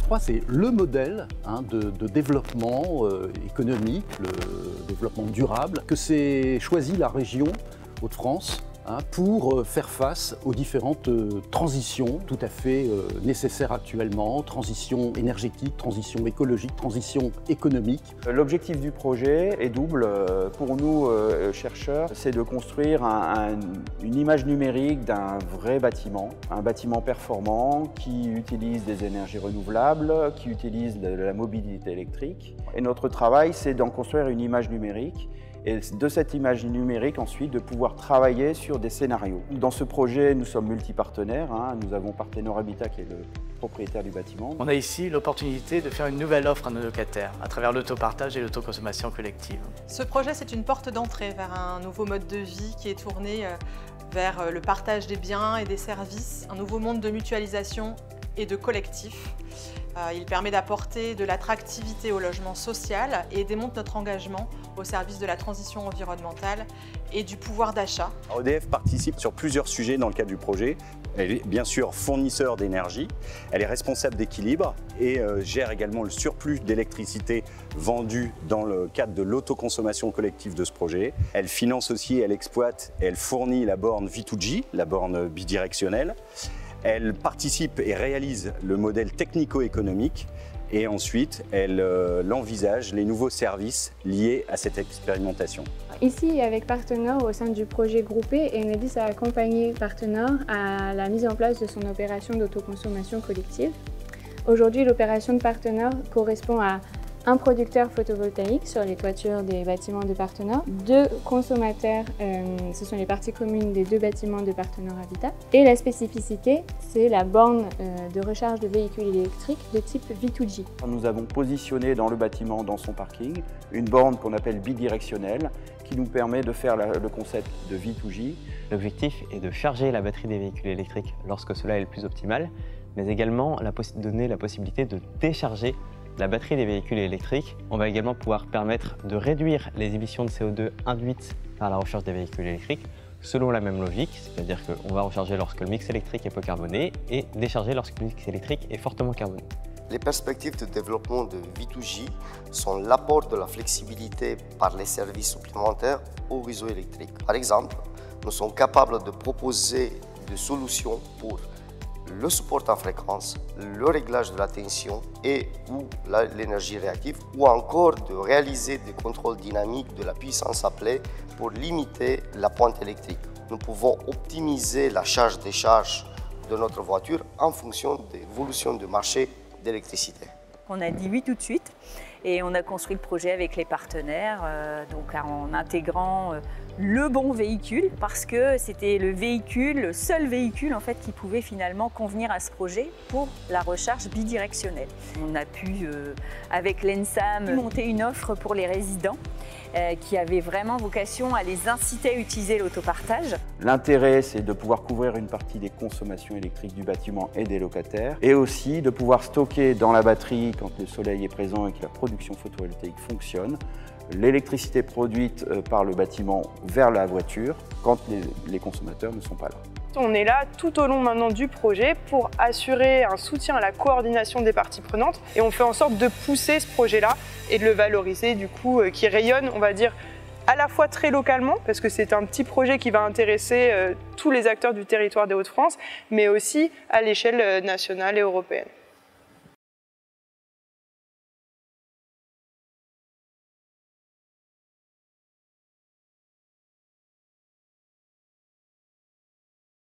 3, c'est le modèle de développement économique, le développement durable, que s'est choisi la région Hauts-de-France pour faire face aux différentes transitions tout à fait nécessaires actuellement, transition énergétique, transition écologique, transition économique. L'objectif du projet est double. Pour nous, chercheurs, c'est de construire une image numérique d'un vrai bâtiment, un bâtiment performant qui utilise des énergies renouvelables, qui utilise de la mobilité électrique. Et notre travail, c'est d'en construire une image numérique et de cette image numérique ensuite de pouvoir travailler sur des scénarios. Dans ce projet, nous sommes multipartenaires. Nous avons Partenor Habitat qui est le propriétaire du bâtiment. On a ici l'opportunité de faire une nouvelle offre à nos locataires à travers l'autopartage et l'autoconsommation collective. Ce projet, c'est une porte d'entrée vers un nouveau mode de vie qui est tourné vers le partage des biens et des services, un nouveau monde de mutualisation et de collectif. Il permet d'apporter de l'attractivité au logement social et démontre notre engagement au service de la transition environnementale et du pouvoir d'achat. EDF participe sur plusieurs sujets dans le cadre du projet. Elle est bien sûr fournisseur d'énergie, elle est responsable d'équilibre et gère également le surplus d'électricité vendu dans le cadre de l'autoconsommation collective de ce projet. Elle finance aussi, elle exploite et elle fournit la borne V2G, la borne bidirectionnelle. Elle participe et réalise le modèle technico-économique et ensuite elle envisage les nouveaux services liés à cette expérimentation. Ici, avec Partenor, au sein du projet groupé, Enedis a accompagné Partenor à la mise en place de son opération d'autoconsommation collective. Aujourd'hui, l'opération de Partenor correspond à un producteur photovoltaïque sur les toitures des bâtiments de Partenor, 2 consommateurs, ce sont les parties communes des 2 bâtiments de Partenor Habitat. Et la spécificité, c'est la borne de recharge de véhicules électriques de type V2G. Nous avons positionné dans le bâtiment, dans son parking, une borne qu'on appelle bidirectionnelle qui nous permet de faire le concept de V2G. L'objectif est de charger la batterie des véhicules électriques lorsque cela est le plus optimal, mais également donner la possibilité de décharger la batterie des véhicules électriques. On va également pouvoir permettre de réduire les émissions de CO2 induites par la recharge des véhicules électriques selon la même logique, c'est-à-dire qu'on va recharger lorsque le mix électrique est peu carboné et décharger lorsque le mix électrique est fortement carboné. Les perspectives de développement de V2G sont l'apport de la flexibilité par les services supplémentaires au réseau électrique. Par exemple, nous sommes capables de proposer des solutions pour le support en fréquence, le réglage de la tension et ou l'énergie réactive, ou encore de réaliser des contrôles dynamiques de la puissance appelée pour limiter la pointe électrique. Nous pouvons optimiser la charge-décharge de notre voiture en fonction de l'évolution du marché d'électricité. On a dit oui tout de suite et on a construit le projet avec les partenaires donc en intégrant le bon véhicule parce que c'était le seul véhicule en fait qui pouvait finalement convenir à ce projet pour la recharge bidirectionnelle. On a pu avec l'ENSAM monter une offre pour les résidents qui avait vraiment vocation à les inciter à utiliser l'autopartage. L'intérêt, c'est de pouvoir couvrir une partie des consommations électriques du bâtiment et des locataires, et aussi de pouvoir stocker dans la batterie, quand le soleil est présent et que la production photovoltaïque fonctionne, l'électricité produite par le bâtiment vers la voiture quand les consommateurs ne sont pas là. On est là tout au long maintenant du projet pour assurer un soutien à la coordination des parties prenantes et on fait en sorte de pousser ce projet-là et de le valoriser du coup, qui rayonne, on va dire, à la fois très localement, parce que c'est un petit projet qui va intéresser tous les acteurs du territoire des Hauts-de-France, mais aussi à l'échelle nationale et européenne.